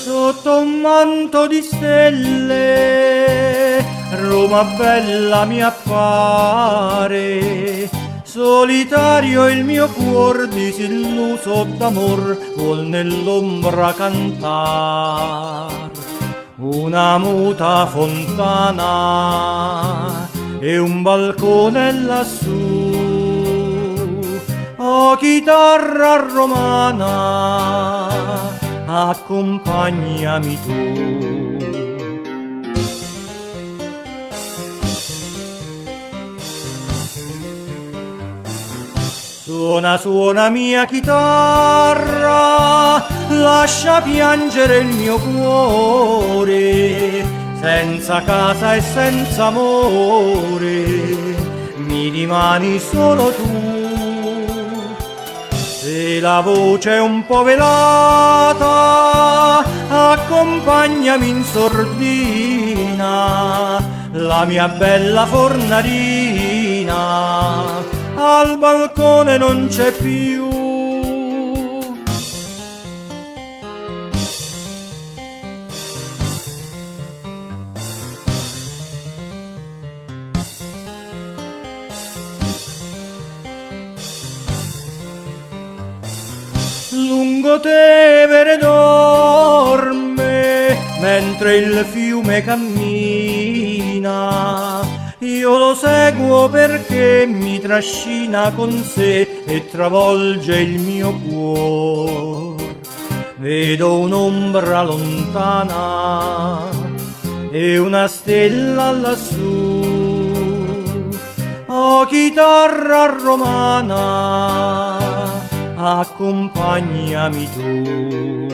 Sotto un manto di stelle, Roma bella mi appare. Solitario il mio cuor disilluso d'amor vuol nell'ombra cantar. Una muta fontana e un balcone lassù. Oh, chitarra romana, accompagnami tu. Suona, suona mia chitarra, lascia piangere il mio cuore, senza casa e senza amore, mi rimani solo tu. Se la voce è un po' velata, accompagnami in sordina, la mia bella fornarina al balcone non c'è più. Lungotevere dorme mentre il fiume cammina. Io lo seguo perché mi trascina con sé e travolge il mio cuore. Vedo un'ombra lontana e una stella lassù. Oh, chitarra romana, accompagnami tu.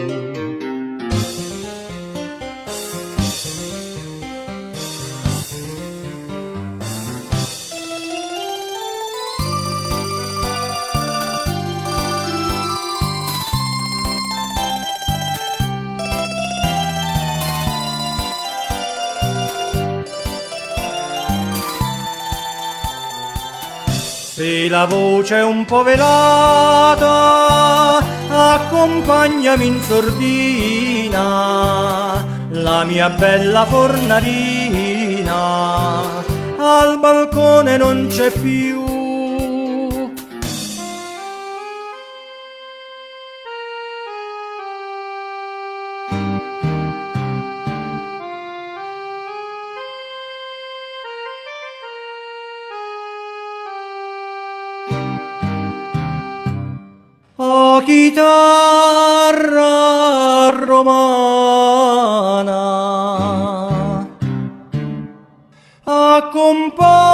Se la voce è un po' velata, accompagnami in sordina, la mia bella fornarina, al balcone non c'è più. Oh, chitarra romana, accompagna